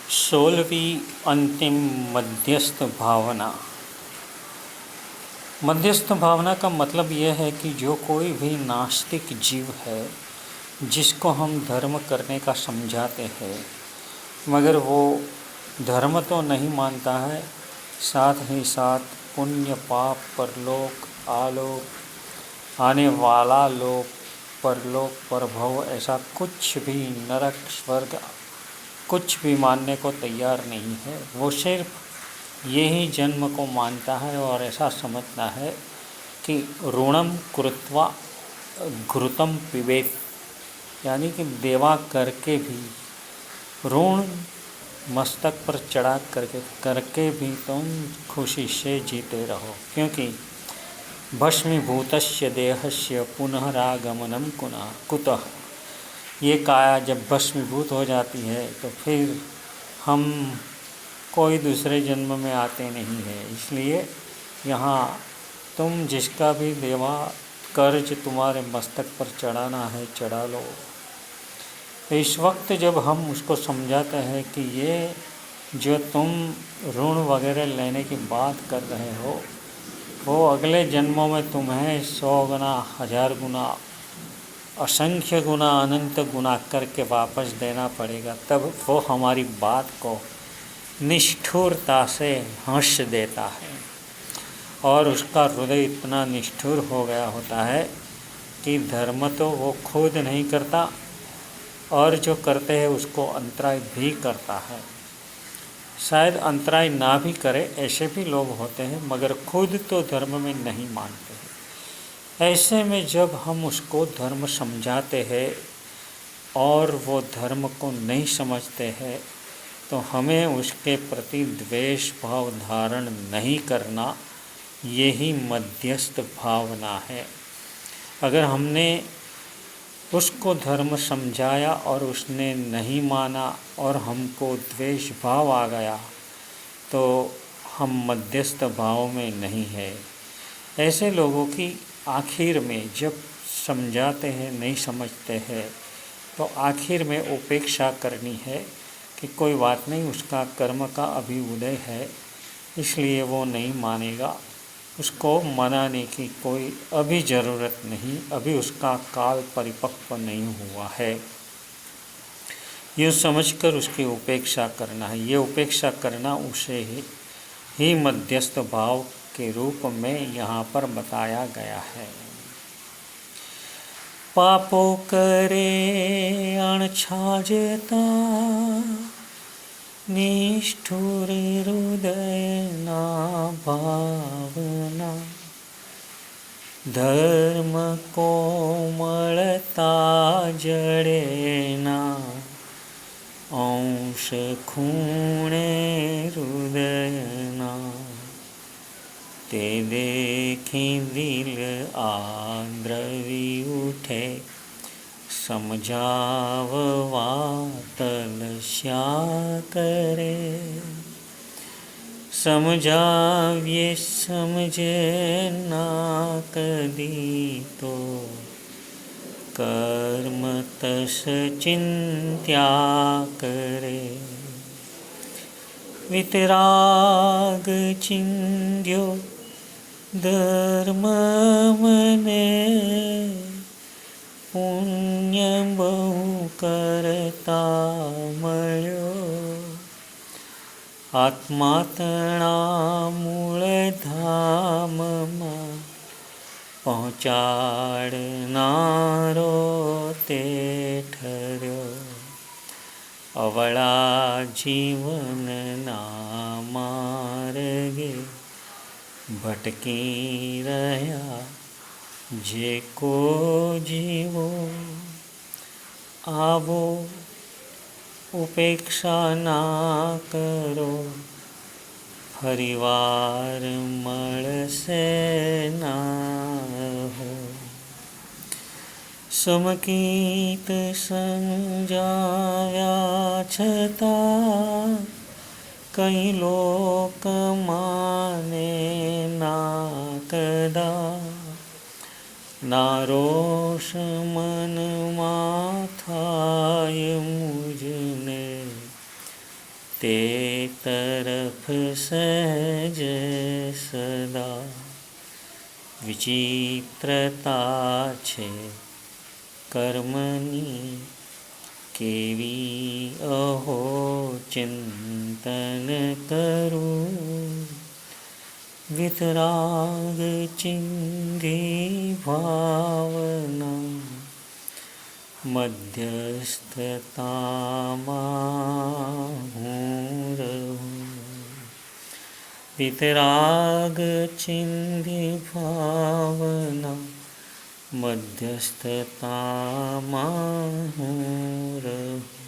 16वीं अंतिम मध्यस्थ भावना। मध्यस्थ भावना का मतलब यह है कि जो कोई भी नास्तिक जीव है जिसको हम धर्म करने का समझाते हैं मगर वो धर्म तो नहीं मानता है, साथ ही साथ पुण्य पाप परलोक आलोक आने वाला लोक परलोक प्रभव ऐसा कुछ भी नरक स्वर्ग कुछ भी मानने को तैयार नहीं है। वो सिर्फ यही जन्म को मानता है और ऐसा समझता है कि ऋणम कृत्वा घृतम पिबेत, यानी कि देवा करके भी ऋण मस्तक पर चढ़ा करके भी तुम खुशी से जीते रहो, क्योंकि भस्मीभूतस्य देहस्य पुनरागमनम कुतः। ये काया जब भस्मीभूत हो जाती है तो फिर हम कोई दूसरे जन्म में आते नहीं हैं। इसलिए यहाँ तुम जिसका भी देवा कर्ज तुम्हारे मस्तक पर चढ़ाना है चढ़ा लो। तो इस वक्त जब हम उसको समझाते हैं कि ये जो तुम ऋण वगैरह लेने की बात कर रहे हो वो अगले जन्मों में तुम्हें 100 गुना 1000 गुना असंख्य गुना अनंत गुना करके वापस देना पड़ेगा, तब वो हमारी बात को निष्ठुरता से हंस देता है। और उसका हृदय इतना निष्ठुर हो गया होता है कि धर्म तो वो खुद नहीं करता और जो करते हैं उसको अंतराय भी करता है। शायद अंतराय ना भी करे, ऐसे भी लोग होते हैं, मगर खुद तो धर्म में नहीं मानते हैं। ऐसे में जब हम उसको धर्म समझाते हैं और वो धर्म को नहीं समझते हैं तो हमें उसके प्रति द्वेष भाव धारण नहीं करना, यही मध्यस्थ भावना है। अगर हमने उसको धर्म समझाया और उसने नहीं माना और हमको द्वेष भाव आ गया तो हम मध्यस्थ भाव में नहीं है। ऐसे लोगों की आखिर में जब समझाते हैं नहीं समझते हैं तो आखिर में उपेक्षा करनी है कि कोई बात नहीं, उसका कर्म का अभी उदय है इसलिए वो नहीं मानेगा, उसको मनाने की कोई अभी ज़रूरत नहीं, अभी उसका काल परिपक्व नहीं हुआ है। ये समझकर उसकी उपेक्षा करना है। ये उपेक्षा करना उसे ही मध्यस्थ भाव के रूप में यहाँ पर बताया गया है। पापो करे अणछाजता निष्ठुर हृदय ना भावना, धर्म कोमलता जड़े ना अंश खूणे हृदय ना, ते देखी दिल आद्रवी उठे समझाववा तलस्या करे, समझाविए समझे ना कदी तो कर्म तस चिंत्या करे, वितराग चिंध्यो धर्म मने पुण्य बहु करता मळ्यो, आत्मा तणा मूळ धाम में पहुँचाड़नारो ते ठर्यो, अवळा जीवन ना मार्गे भटकी रह्या जे को जीवो, आवो उपेक्षा ना करो फरीवार मळसे ना हो, समकीत समझाया छता कई लोक माने ना कदा, नारोष मन माथाय मुझने તે તરફ સહજ સદા વિચિત્રતા છે કર્મની, કેવી અહો ચિંતન કરું. વિતરાગ ચિંધી ભાવના મધ્યસ્થતામાં હું રહું. વિતરાગ ચિંધી ભાવના મધ્યસ્થતામાં હું રહું.